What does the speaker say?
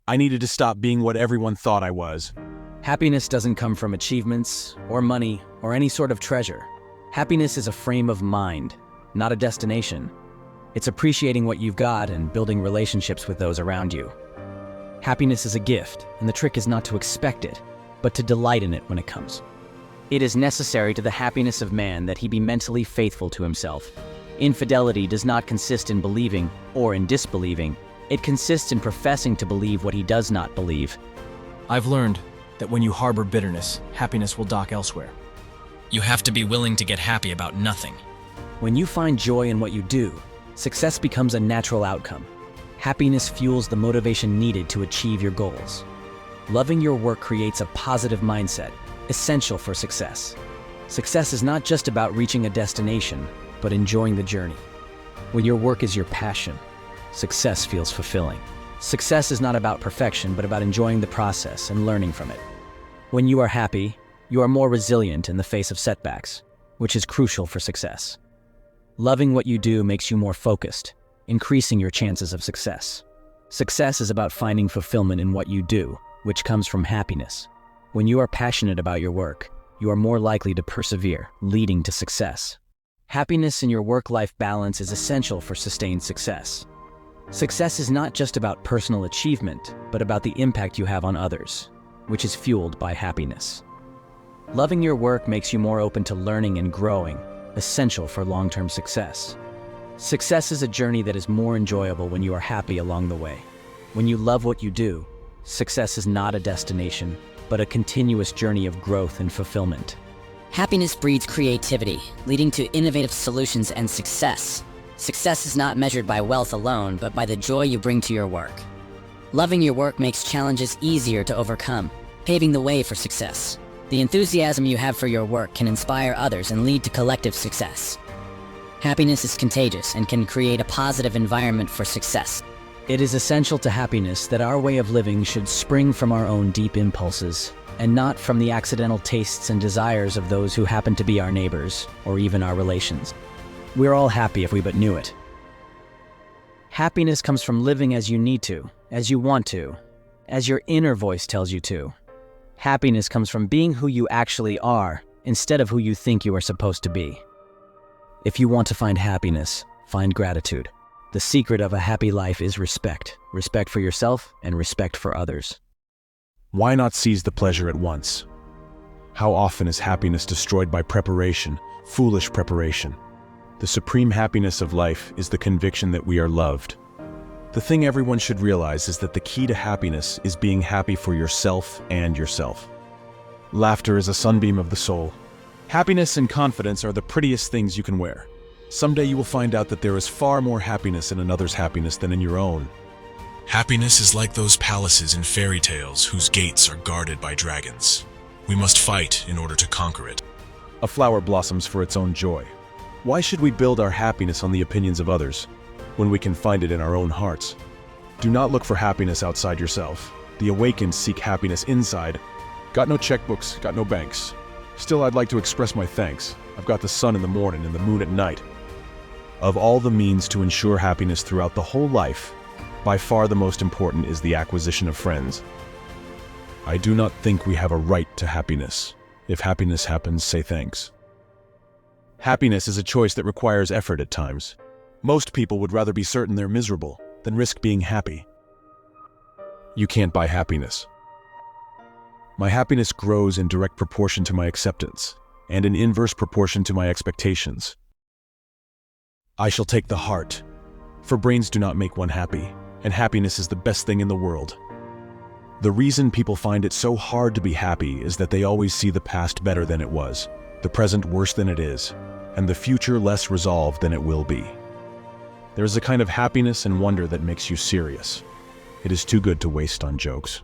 I needed to stop being what everyone thought I was. Happiness doesn't come from achievements, or money, or any sort of treasure. Happiness is a frame of mind, not a destination. It's appreciating what you've got and building relationships with those around you. Happiness is a gift, and the trick is not to expect it, but to delight in it when it comes. It is necessary to the happiness of man that he be mentally faithful to himself. Infidelity does not consist in believing or in disbelieving. It consists in professing to believe what he does not believe. I've learned that when you harbor bitterness, happiness will dock elsewhere. You have to be willing to get happy about nothing. When you find joy in what you do, success becomes a natural outcome. Happiness fuels the motivation needed to achieve your goals. Loving your work creates a positive mindset, essential for success. Success is not just about reaching a destination, but enjoying the journey. When your work is your passion, success feels fulfilling. Success is not about perfection, but about enjoying the process and learning from it. When you are happy, you are more resilient in the face of setbacks, which is crucial for success. Loving what you do makes you more focused, increasing your chances of success. Success is about finding fulfillment in what you do, which comes from happiness. When you are passionate about your work, you are more likely to persevere, leading to success. Happiness in your work-life balance is essential for sustained success. Success is not just about personal achievement, but about the impact you have on others, which is fueled by happiness. Loving your work makes you more open to learning and growing, essential for long-term success. Success is a journey that is more enjoyable when you are happy along the way. When you love what you do, success is not a destination, but a continuous journey of growth and fulfillment. Happiness breeds creativity, leading to innovative solutions and success. Success is not measured by wealth alone, but by the joy you bring to your work. Loving your work makes challenges easier to overcome, paving the way for success. The enthusiasm you have for your work can inspire others and lead to collective success. Happiness is contagious and can create a positive environment for success. It is essential to happiness that our way of living should spring from our own deep impulses, and not from the accidental tastes and desires of those who happen to be our neighbors, or even our relations. We're all happy if we but knew it. Happiness comes from living as you need to, as you want to, as your inner voice tells you to. Happiness comes from being who you actually are, instead of who you think you are supposed to be. If you want to find happiness, find gratitude. The secret of a happy life is respect. Respect for yourself and respect for others. Why not seize the pleasure at once? How often is happiness destroyed by preparation, foolish preparation? The supreme happiness of life is the conviction that we are loved. The thing everyone should realize is that the key to happiness is being happy for yourself and yourself. Laughter is a sunbeam of the soul. Happiness and confidence are the prettiest things you can wear. Someday you will find out that there is far more happiness in another's happiness than in your own. Happiness is like those palaces in fairy tales whose gates are guarded by dragons. We must fight in order to conquer it. A flower blossoms for its own joy. Why should we build our happiness on the opinions of others, when we can find it in our own hearts? Do not look for happiness outside yourself. The awakened seek happiness inside. Got no checkbooks, got no banks. Still, I'd like to express my thanks. I've got the sun in the morning and the moon at night. Of all the means to ensure happiness throughout the whole life, by far the most important is the acquisition of friends. I do not think we have a right to happiness. If happiness happens, say thanks. Happiness is a choice that requires effort at times. Most people would rather be certain they're miserable than risk being happy. You can't buy happiness. My happiness grows in direct proportion to my acceptance, and in inverse proportion to my expectations. I shall take the heart, for brains do not make one happy, and happiness is the best thing in the world. The reason people find it so hard to be happy is that they always see the past better than it was, the present worse than it is, and the future less resolved than it will be. There is a kind of happiness and wonder that makes you serious. It is too good to waste on jokes.